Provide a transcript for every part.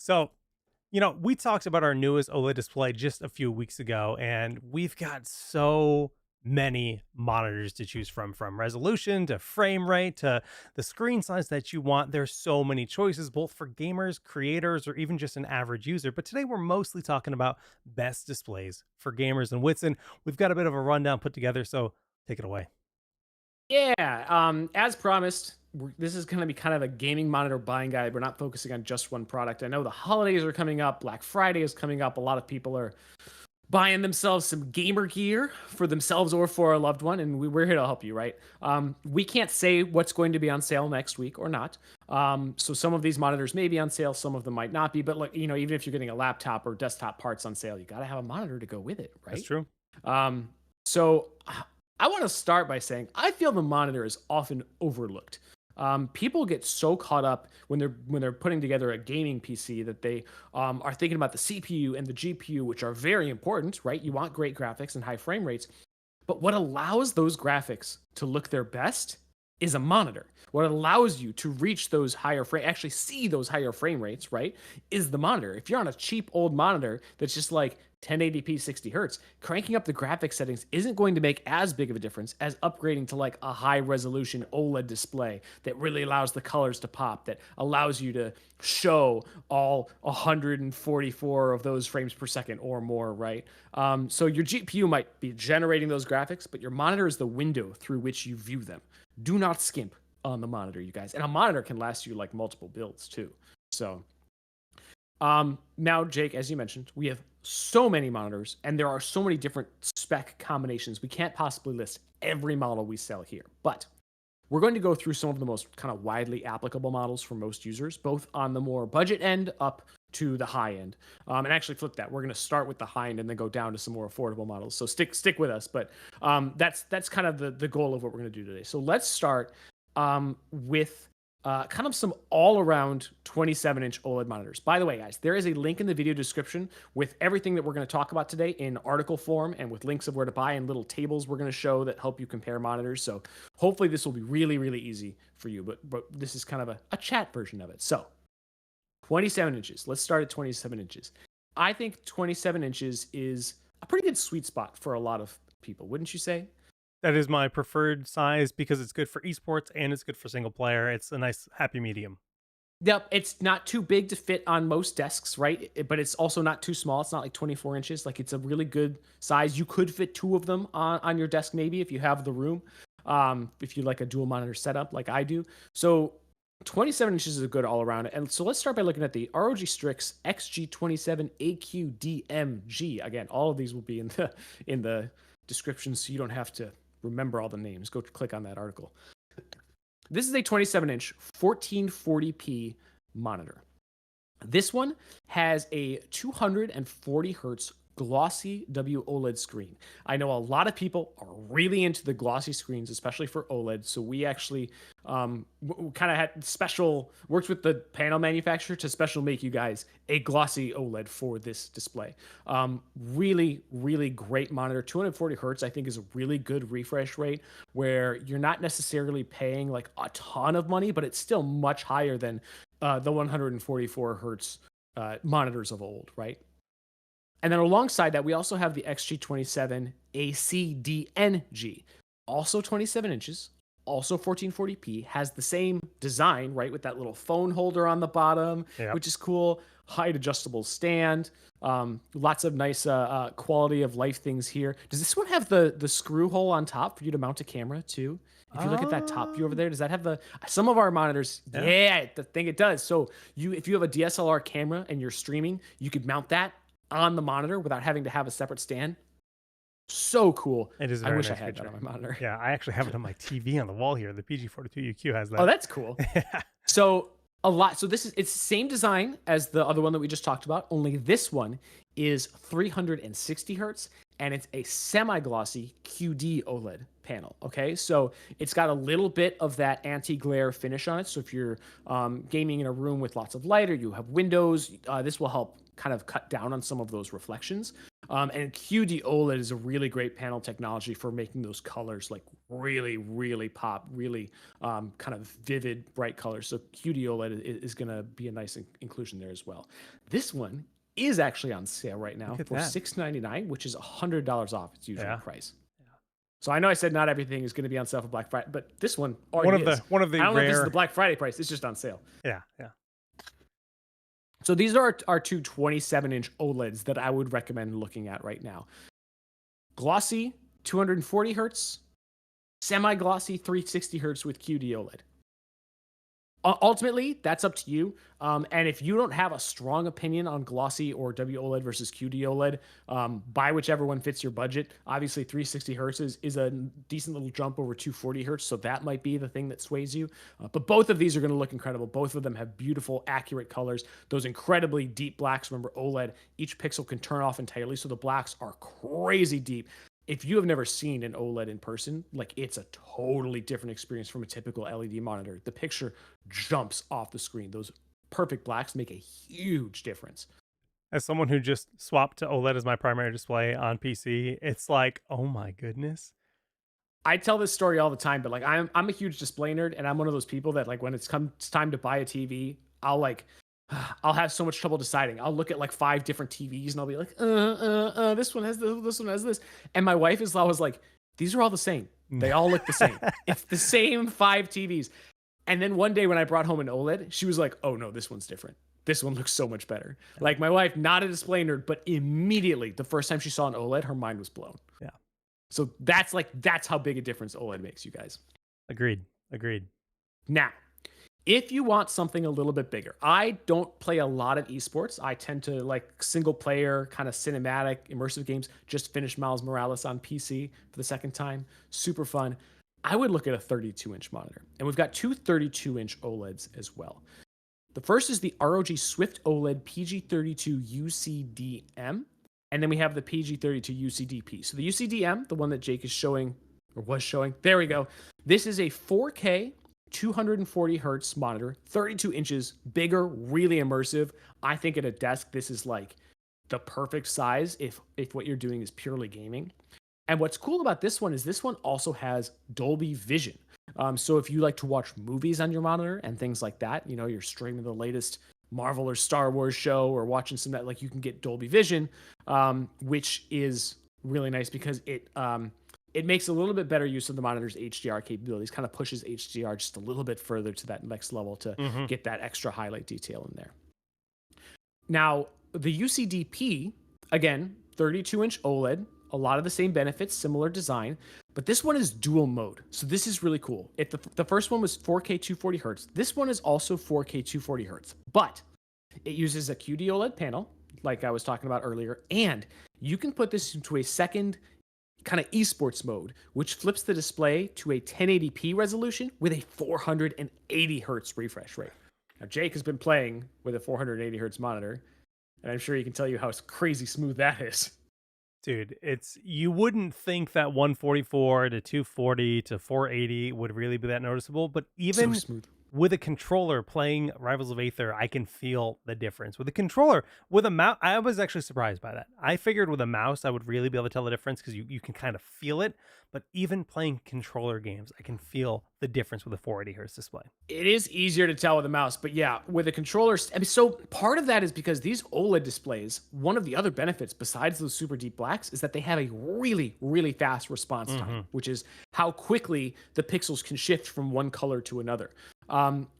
So, we talked about our newest OLED display just a few weeks ago, and we've got so many monitors to choose from resolution to frame rate to the screen size that you want. There's so many choices, both for gamers, creators, or even just an average user. But today we're mostly talking about best displays for gamers. And Whitson, we've got a bit of a rundown put together, so take it away. Yeah, as promised, this is going to be kind of a gaming monitor buying guide. We're not focusing on just one product. I know the holidays are coming up, Black Friday is coming up. A lot of people are buying themselves some gamer gear for themselves or for a loved one, and we're here to help you, right? We can't say what's going to be on sale next week or not. So some of these monitors may be on sale, some of them might not be. But like, even if you're getting a laptop or desktop parts on sale, you got to have a monitor to go with it, That's right? true. So I want to start by saying I feel the monitor is often overlooked. People get so caught up when they're putting together a gaming PC that they are thinking about the CPU and the GPU, which are very important, right? You want great graphics and high frame rates, but what allows those graphics to look their best is a monitor. What allows you to reach those higher frame, actually see those higher frame rates, right, is the monitor. If you're on a cheap old monitor that's just like 1080p 60 hertz, cranking up the graphic settings isn't going to make as big of a difference as upgrading to like a high resolution OLED display that really allows the colors to pop, that allows you to show all 144 of those frames per second or more, right? So your GPU might be generating those graphics, but your monitor is the window through which you view them. Do not skimp on the monitor, you guys. And a monitor can last you like multiple builds too. So now, Jake, as you mentioned, we have so many monitors and there are so many different spec combinations. We can't possibly list every model we sell here, but we're going to go through some of the most kind of widely applicable models for most users, both on the more budget end up to the high end. And actually flip that. We're going to start with the high end and then go down to some more affordable models. So stick with us. But that's kind of the goal of what we're going to do today. So let's start with kind of some all-around 27-inch OLED monitors. By the way, guys, there is a link in the video description with everything that we're going to talk about today in article form and with links of where to buy and little tables we're going to show that help you compare monitors. So hopefully this will be really, really easy for you, but this is kind of a chat version of it. So 27 inches. Let's start at 27 inches. I think 27 inches is a pretty good sweet spot for a lot of people, wouldn't you say? That is my preferred size because it's good for esports and it's good for single player. It's a nice happy medium. Yep, it's not too big to fit on most desks, right? But it's also not too small. It's not like 24 inches. Like it's a really good size. You could fit two of them on your desk maybe if you have the room. If you like a dual monitor setup like I do. So 27 inches is a good all around. And so let's start by looking at the ROG Strix XG27AQDMG. Again, all of these will be in the description so you don't have to remember all the names. Go click on that article. This is a 27-inch 1440p monitor. This one has a 240 hertz glossy WOLED screen. I know a lot of people are really into the glossy screens, especially for OLED. So we actually kind of had worked with the panel manufacturer to special make you guys a glossy OLED for this display. Really, really great monitor. 240 hertz, I think, is a really good refresh rate where you're not necessarily paying like a ton of money, but it's still much higher than the 144 hertz monitors of old, right? And then alongside that, we also have the XG27 ACDNG, also 27 inches, also 1440p, has the same design, right, with that little phone holder on the bottom, Yep. which is cool. Height adjustable stand, lots of nice quality of life things here. Does this one have the screw hole on top for you to mount a camera too? If you look at that top view over there, does that have some of our monitors? Yeah. Yeah, the thing it does. So if you have a DSLR camera and you're streaming, you could mount that on the monitor without having to have a separate stand. So cool. It is a I very wish I nice had that feature. on my monitor. Yeah, I actually have it on my TV on the wall here. The PG42UQ has that. Oh, that's cool. Yeah. So it's the same design as the other one that we just talked about, only this one is 360 hertz and it's a semi-glossy QD OLED panel. Okay, so it's got a little bit of that anti-glare finish on it. So if you're gaming in a room with lots of light or you have windows, this will help kind of cut down on some of those reflections. And QD OLED is a really great panel technology for making those colors like really, really pop, really kind of vivid, bright colors. So QD OLED is going to be a nice inclusion there as well. This one is actually on sale right now Look at for that. $699, which is $100 off its usual Yeah. price. So I know I said not everything is going to be on sale for Black Friday, but this one already One of is. the one of the I don't know if this is the rare. Black Friday price. It's just on sale. Yeah, yeah. So these are our two 27-inch OLEDs that I would recommend looking at right now. Glossy 240 hertz, semi-glossy 360 hertz with QD OLED. Ultimately, that's up to you. And if you don't have a strong opinion on glossy or WOLED versus QD OLED, buy whichever one fits your budget. Obviously, 360 hertz is a decent little jump over 240 hertz, so that might be the thing that sways you. But both of these are going to look incredible. Both of them have beautiful, accurate colors. Those incredibly deep blacks. Remember, OLED, each pixel can turn off entirely, so the blacks are crazy deep. If you have never seen an OLED in person, like it's a totally different experience from a typical LED monitor. The picture jumps off the screen. Those perfect blacks make a huge difference. As someone who just swapped to OLED as my primary display on PC, it's like, oh my goodness. I tell this story all the time, but like I'm a huge display nerd, and I'm one of those people that like when it's time to buy a TV, I'll have so much trouble deciding. I'll look at like 5 different TVs and I'll be like, this one has this one has this. And my wife is always like, these are all the same. They all look the same. It's the same 5 TVs. And then one day when I brought home an OLED, she was like, oh no, this one's different. This one looks so much better. Like my wife, not a display nerd, but immediately the first time she saw an OLED, her mind was blown. Yeah. So that's how big a difference OLED makes, you guys. Agreed. Agreed. Now, if you want something a little bit bigger, I don't play a lot of esports. I tend to like single player, kind of cinematic, immersive games. Just finished Miles Morales on PC for the second time. Super fun. I would look at a 32-inch monitor. And we've got two 32-inch OLEDs as well. The first is the ROG Swift OLED PG32 UCDM. And then we have the PG32 UCDP. So the UCDM, the one that Jake is showing, or was showing, there we go. This is a 4K 240 hertz monitor, 32 inches, bigger, really immersive. I think at a desk, this is like the perfect size if what you're doing is purely gaming. And what's cool about this one is this one also has Dolby Vision. So if you like to watch movies on your monitor and things like that, you know, you're streaming the latest Marvel or Star Wars show or watching some that, like you can get Dolby Vision, which is really nice because it makes a little bit better use of the monitor's HDR capabilities, kind of pushes HDR just a little bit further to that next level to get that extra highlight detail in there. Now, the UCDP, again, 32-inch OLED, a lot of the same benefits, similar design, but this one is dual mode. So this is really cool. If the first one was 4K 240 hertz, this one is also 4K 240 hertz, but it uses a QD OLED panel, like I was talking about earlier, and you can put this into a second kind of esports mode, which flips the display to a 1080p resolution with a 480 hertz refresh rate. Now, Jake has been playing with a 480 hertz monitor, and I'm sure he can tell you how crazy smooth that is. Dude, you wouldn't think that 144 to 240 to 480 would really be that noticeable, but even So smooth. with a controller playing Rivals of Aether, I can feel the difference. With a controller, with a mouse, I was actually surprised by that. I figured with a mouse, I would really be able to tell the difference because you can kind of feel it. But even playing controller games, I can feel the difference with a 480 hertz display. It is easier to tell with a mouse, but yeah, with a controller. I mean, so part of that is because these OLED displays, one of the other benefits besides those super deep blacks is that they have a really, really fast response time, which is how quickly the pixels can shift from one color to another.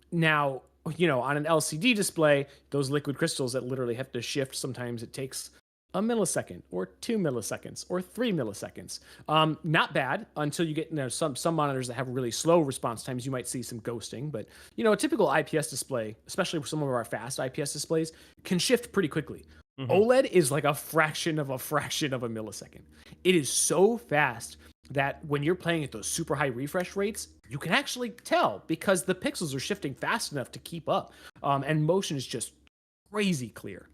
Now, you know, on an LCD display, those liquid crystals that literally have to shift, sometimes it takes a millisecond or 2 milliseconds or 3 milliseconds. Not bad until you get, you know, some monitors that have really slow response times. You might see some ghosting, but you know, a typical IPS display, especially some of our fast IPS displays, can shift pretty quickly. OLED is like a fraction of a millisecond. It is so fast that when you're playing at those super high refresh rates, you can actually tell because the pixels are shifting fast enough to keep up. And motion is just crazy clear.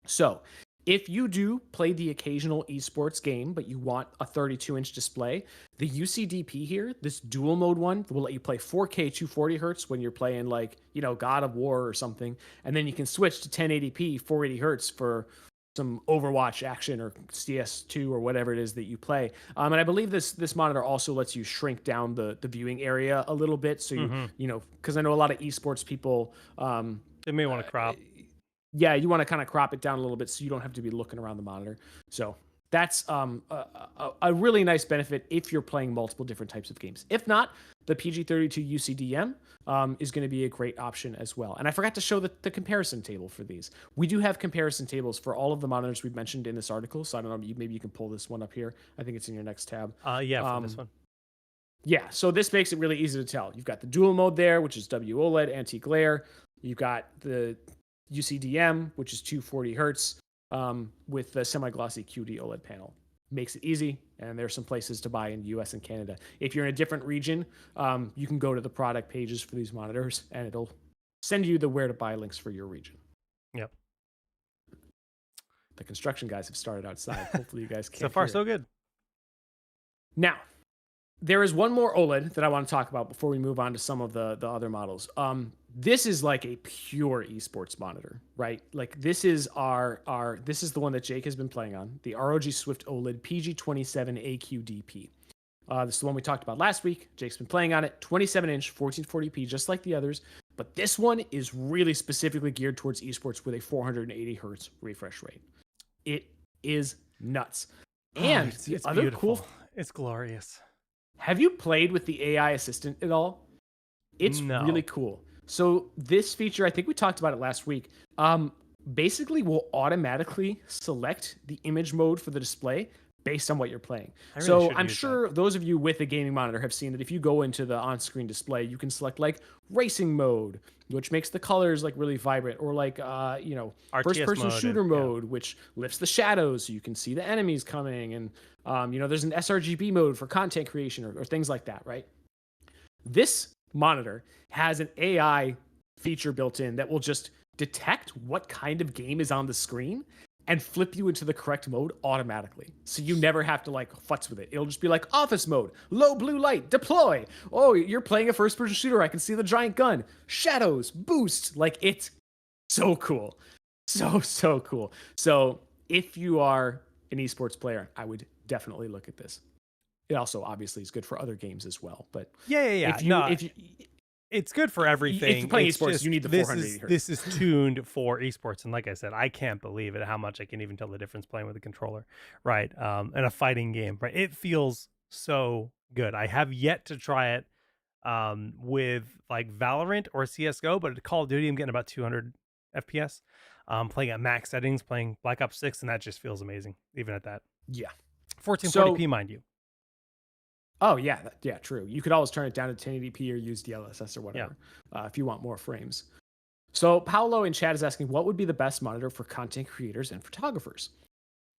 So if you do play the occasional esports game, but you want a 32-inch display, the UCDP here, this dual mode one, will let you play 4K 240 hertz when you're playing like, you know, God of War or something. And then you can switch to 1080p 480 hertz for some Overwatch action or CS2 or whatever it is that you play. And I believe this monitor also lets you shrink down the viewing area a little bit. So because I know a lot of esports people, They may want to crop. yeah, you want to kind of crop it down a little bit so you don't have to be looking around the monitor. So that's a really nice benefit if you're playing multiple different types of games. If not, the PG32 UCDM is going to be a great option as well. And I forgot to show the comparison table for these. We do have comparison tables for all of the monitors we've mentioned in this article. So I don't know, maybe you can pull this one up here. I think it's in your next tab. Yeah, for this one. Yeah, so this makes it really easy to tell. You've got the dual mode there, which is WOLED, anti-glare. You've got the UCDM, which is 240 hertz, with the semi-glossy QD OLED panel. Makes it easy, and there's some places to buy in the US and Canada. If you're in a different region, you can go to the product pages for these monitors, and it'll send you the where to buy links for your region. Yep. The construction guys have started outside. Hopefully you guys can't So far, hear so it. good. Now, there is one more OLED that I want to talk about before we move on to some of the other models. This is like a pure esports monitor, right? Like this is this is the one that Jake has been playing on, the ROG Swift OLED PG27 AQDP. This is the one we talked about last week. Jake's been playing on it, 27-inch, 1440p, just like the others. But this one is really specifically geared towards esports with a 480 hertz refresh rate. It is nuts. And it's other beautiful. cool. It's glorious. Have you played with the AI assistant at all? It's really cool. So this feature, I think we talked about it last week, basically will automatically select the image mode for the display based on what you're playing. So I'm sure those of you with a gaming monitor have seen that if you go into the on-screen display, you can select like racing mode, which makes the colors like really vibrant, or like first-person shooter mode, which lifts the shadows so you can see the enemies coming, and there's an sRGB mode for content creation or things like that, right? This monitor has an AI feature built in that will just detect what kind of game is on the screen and flip you into the correct mode automatically. So you never have to like futz with it. It'll just be like office mode, low blue light, deploy. Oh, you're playing a first person shooter. I can see the giant gun, shadows, boost. Like it's so cool. So cool. So if you are an esports player, I would definitely look at this. It also obviously is good for other games as well. But yeah. It's good for everything. If you're playing esports, you need the 480 hertz. This is tuned for esports, and like I said, I can't believe it how much I can even tell the difference playing with a controller, right? In a fighting game, right? It feels so good. I have yet to try it with like Valorant or CS:GO, but at Call of Duty, I'm getting about 200 FPS. Playing at max settings, playing Black Ops 6, and that just feels amazing, even at that. Yeah, 1440p, mind you. Oh yeah, true. You could always turn it down to 1080p or use DLSS or whatever if you want more frames. So Paolo in chat is asking, what would be the best monitor for content creators and photographers?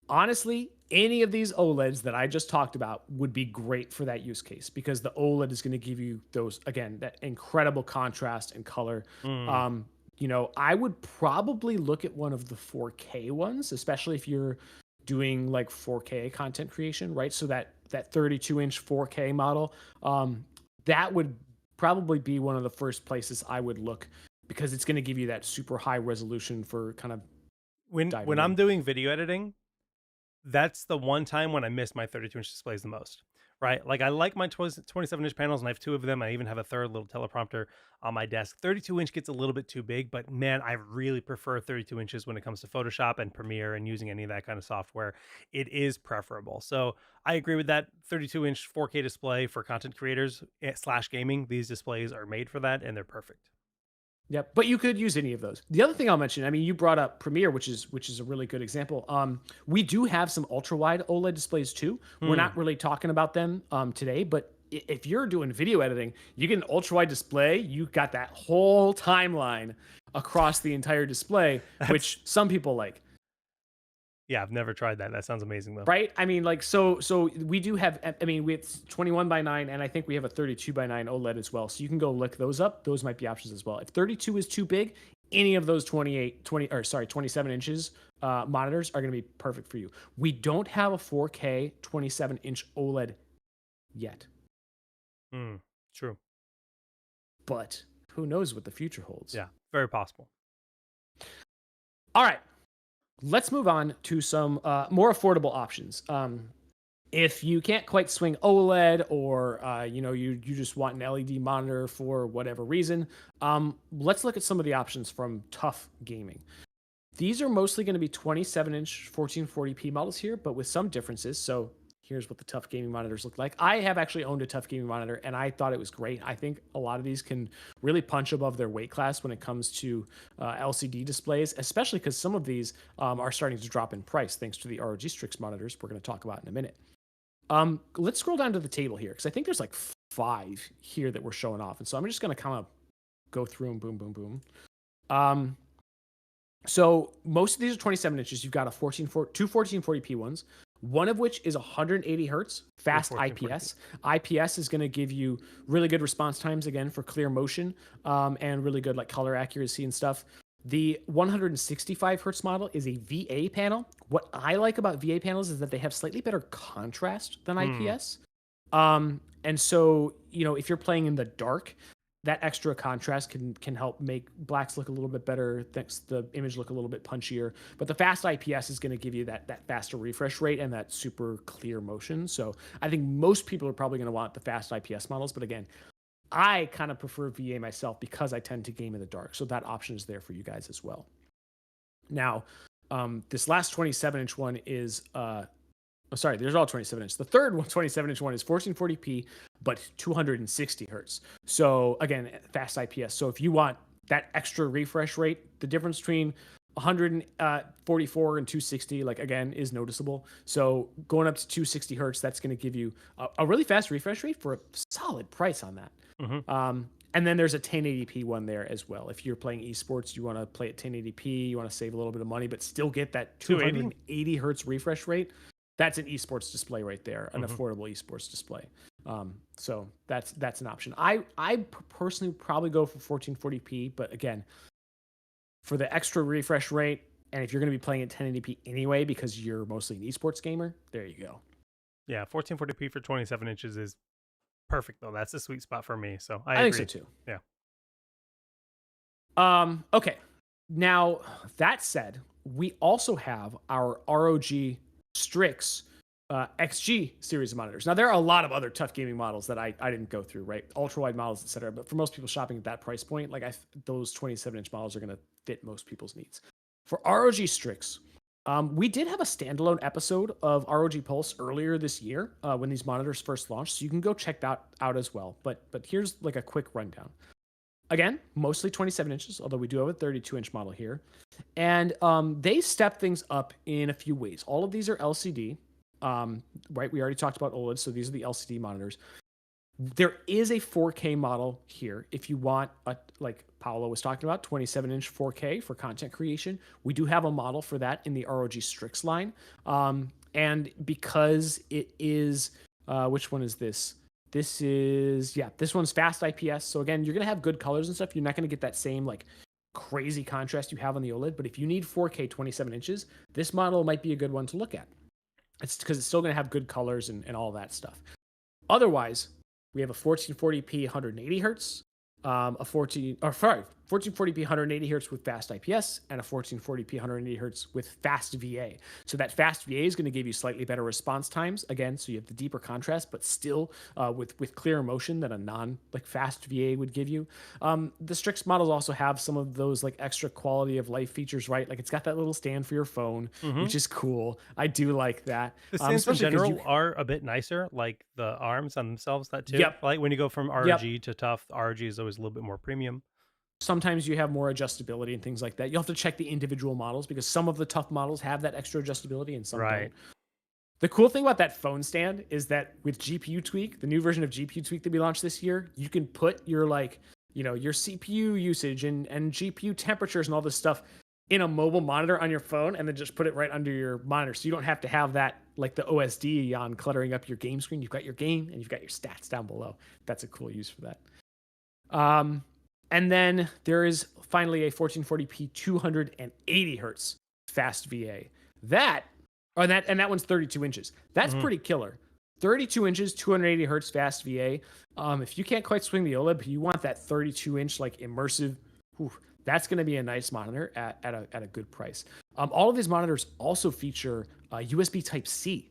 Honestly, any of these OLEDs that I just talked about would be great for that use case, because the OLED is going to give you that incredible contrast and color. I would probably look at one of the 4K ones, especially if you're doing like 4K content creation, right? So that 32-inch 4K model, that would probably be one of the first places I would look, because it's going to give you that super high resolution for kind of when I'm doing video editing. That's the one time when I miss my 32-inch displays the most, right? Like I like my 27-inch panels, and I have two of them. I even have a third little teleprompter on my desk. 32-inch gets a little bit too big, but man, I really prefer 32 inches when it comes to Photoshop and Premiere and using any of that kind of software. It is preferable. So I agree with that. 32-inch 4K display for content creators / gaming. These displays are made for that, and they're perfect. Yep, but you could use any of those. The other thing I'll mention, I mean, you brought up Premiere, which is a really good example. We do have some ultra wide OLED displays too. We're not really talking about them today, but if you're doing video editing, you get an ultra wide display. You got that whole timeline across the entire display, which some people like. Yeah, I've never tried that. That sounds amazing though. Right? I mean, like, so we do have, I mean, we have 21:9, and I think we have a 32:9 OLED as well. So you can go look those up. Those might be options as well. If 32 is too big, any of those 27 inches monitors are going to be perfect for you. We don't have a 4K 27-inch OLED yet. True. But who knows what the future holds? Yeah, very possible. All right. let's move on to some more affordable options. If you can't quite swing OLED, or you just want an LED monitor for whatever reason, let's look at some of the options from TUF Gaming. These are mostly going to be 27-inch 1440p models here, but with some differences. So here's what the TUF Gaming monitors look like. I have actually owned a TUF Gaming monitor, and I thought it was great. I think a lot of these can really punch above their weight class when it comes to LCD displays, especially because some of these are starting to drop in price thanks to the ROG Strix monitors we're going to talk about in a minute. Let's scroll down to the table here, because I think there's like 5 here that we're showing off. And so I'm just going to kind of go through them, boom, boom, boom. So most of these are 27 inches. You've got two 1440p ones, one of which is 180 hertz, fast IPS. IPS is going to give you really good response times, again, for clear motion, and really good like color accuracy and stuff. The 165 hertz model is a VA panel. What I like about VA panels is that they have slightly better contrast than IPS. And so, if you're playing in the dark, that extra contrast can help make blacks look a little bit better, makes the image look a little bit punchier. But the fast IPS is going to give you that faster refresh rate and that super clear motion. So I think most people are probably going to want the fast IPS models. But again, I kind of prefer VA myself because I tend to game in the dark. So that option is there for you guys as well. Now, this last 27-inch one is there's all 27 inch. The third one, 27-inch one, is 1440p, but 260 hertz. So again, fast IPS. So if you want that extra refresh rate, the difference between 144 and 260, like again, is noticeable. So going up to 260 hertz, that's going to give you a really fast refresh rate for a solid price on that. And then there's a 1080p one there as well. If you're playing esports, you want to play at 1080p, you want to save a little bit of money, but still get that 280 hertz refresh rate. That's an esports display right there, an affordable esports display. So that's an option. I personally probably go for 1440p, but again, for the extra refresh rate, and if you're going to be playing at 1080p anyway because you're mostly an esports gamer, there you go. Yeah, 1440p for 27 inches is perfect, though. That's the sweet spot for me. So I think agree. so too. Yeah. Okay. Now, that said, we also have our ROG Strix XG series of monitors. Now, there are a lot of other TUF Gaming models that I didn't go through, right? Ultra wide models, etc. But for most people shopping at that price point, like those 27-inch models are going to fit most people's needs. For ROG Strix, we did have a standalone episode of ROG Pulse earlier this year when these monitors first launched, so you can go check that out as well. But here's like a quick rundown. Again, mostly 27 inches, although we do have a 32-inch model here. And they step things up in a few ways. All of these are LCD, right? We already talked about OLED, so these are the LCD monitors. There is a 4K model here. If you want, like Paolo was talking about, 27-inch 4K for content creation. We do have a model for that in the ROG Strix line. And because it is, which one is this? This one's fast IPS. So again, you're going to have good colors and stuff. You're not going to get that same like crazy contrast you have on the OLED. But if you need 4K 27 inches, this model might be a good one to look at. It's because it's still going to have good colors and all that stuff. Otherwise, we have a 1440p 180 hertz, 1440p 180 hertz with fast IPS, and a 1440p 180 hertz with fast VA. So that fast VA is going to give you slightly better response times. Again, so you have the deeper contrast, but still with clearer motion than a fast VA would give you. The Strix models also have some of those like extra quality of life features, right? Like it's got that little stand for your phone, which is cool. I do like that. The stands in general are a bit nicer, like the arms on themselves, that too. Yep. Like when you go from ROG to TUF, ROG is always a little bit more premium. Sometimes you have more adjustability and things like that. You'll have to check the individual models because some of the TUF models have that extra adjustability and some don't. The cool thing about that phone stand is that with GPU Tweak, the new version of GPU Tweak that we launched this year, you can put your your CPU usage and GPU temperatures and all this stuff in a mobile monitor on your phone and then just put it right under your monitor. So you don't have to have that like the OSD on cluttering up your game screen. You've got your game and you've got your stats down below. That's a cool use for that. And then there is finally a 1440p 280 hertz fast VA. That one's 32 inches. That's pretty killer. 32 inches, 280 hertz fast VA. If you can't quite swing the OLED, but you want that 32-inch like immersive, That's going to be a nice monitor at a good price. All of these monitors also feature USB Type C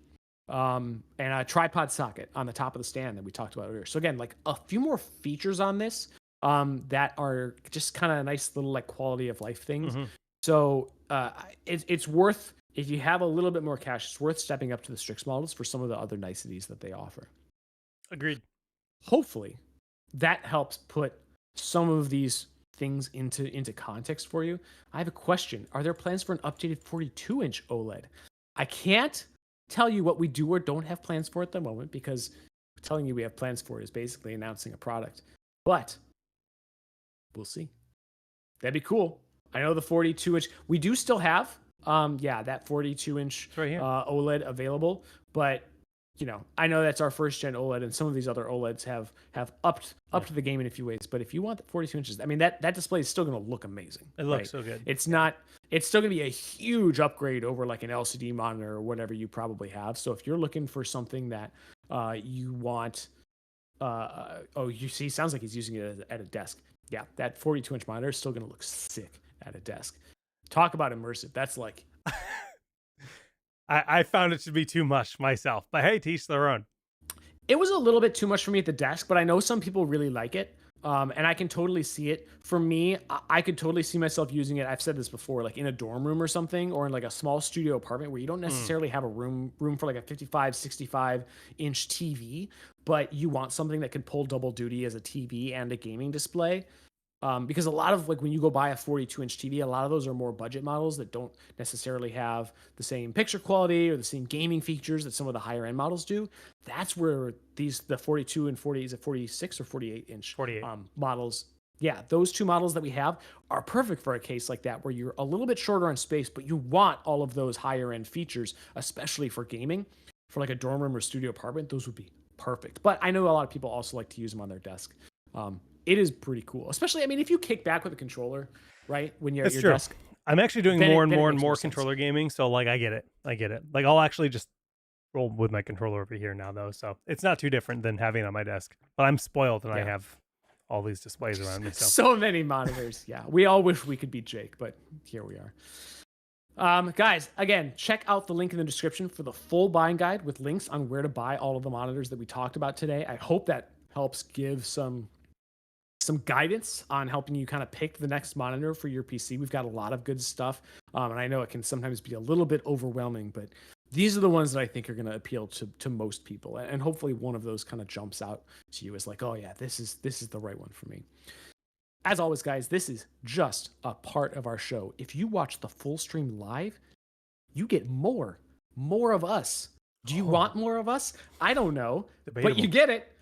and a tripod socket on the top of the stand that we talked about earlier. So again, like a few more features on this that are just kind of nice little like quality of life things. Mhm. So it's worth, if you have a little bit more cash, it's worth stepping up to the Strix models for some of the other niceties that they offer. Agreed. Hopefully, that helps put some of these things into context for you. I have a question. Are there plans for an updated 42-inch OLED? I can't tell you what we do or don't have plans for at the moment because telling you we have plans for it is basically announcing a product. But we'll see. That'd be cool. I know the 42-inch. We do still have, that 42-inch It's right here. OLED available, but I know that's our first gen OLED, and some of these other OLEDs have upped to the game in a few ways. But if you want the 42 inches, I mean that display is still going to look amazing. It looks so good. It's not. It's still going to be a huge upgrade over like an LCD monitor or whatever you probably have. So if you're looking for something that you want, you see, sounds like he's using it at a desk. Yeah, that 42-inch monitor is still going to look sick at a desk. Talk about immersive. That's like I found it to be too much myself, but hey, to each their own. it was a little bit too much for me at the desk, but I know some people really like it. And I can totally see it. For me, I could totally see myself using it. I've said this before, like in a dorm room or something, or in like a small studio apartment where you don't necessarily have a room for like a 55, 65-inch TV, but you want something that can pull double duty as a TV and a gaming display. Because a lot of like when you go buy a 42-inch TV, a lot of those are more budget models that don't necessarily have the same picture quality or the same gaming features that some of the higher end models do. That's where the 42 and 40, is it 46 or 48-inch 48. models? Yeah, those two models that we have are perfect for a case like that where you're a little bit shorter on space, but you want all of those higher end features, especially for gaming. For like a dorm room or studio apartment, those would be perfect. But I know a lot of people also like to use them on their desk. It is pretty cool, especially, I mean, if you kick back with a controller, right, when you're at your desk. I'm actually doing Then more it- and then it more and makes more more sense. controller gaming, so like I get it. Like I'll actually just roll with my controller over here now, though, so it's not too different than having it on my desk. But I'm spoiled and I Yeah. have all these displays around me. So So many monitors. Yeah, we all wish we could beat Jake, but here we are. Guys, again, check out the link in the description for the full buying guide with links on where to buy all of the monitors that we talked about today. I hope that helps give some guidance on helping you kind of pick the next monitor for your PC. We've got a lot of good stuff, and I know it can sometimes be a little bit overwhelming, but these are the ones that I think are going to appeal to most people, and hopefully one of those kind of jumps out to you as like, oh yeah, this is the right one for me. As always, guys, this is just a part of our show. If you watch the full stream live, you get more of us. Do you want more of us? I don't know, but you get it.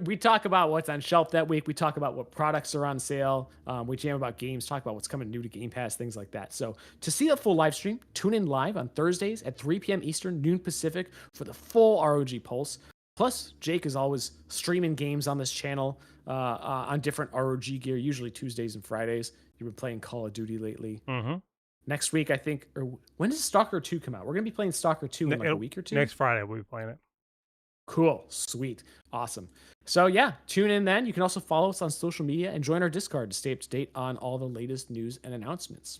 We talk about what's on shelf that week. We talk about what products are on sale. We jam about games, talk about what's coming new to Game Pass, things like that. So to see the full live stream, tune in live on Thursdays at 3 p.m. Eastern, noon Pacific for the full ROG Pulse. Plus, Jake is always streaming games on this channel on different ROG gear, usually Tuesdays and Fridays. You've been playing Call of Duty lately. Next week, I think, or when does Stalker 2 come out? We're going to be playing Stalker 2 in like a week or two. Next Friday, we'll be playing it. Cool. Sweet. Awesome. So yeah, tune in then. You can also follow us on social media and join our Discord to stay up to date on all the latest news and announcements.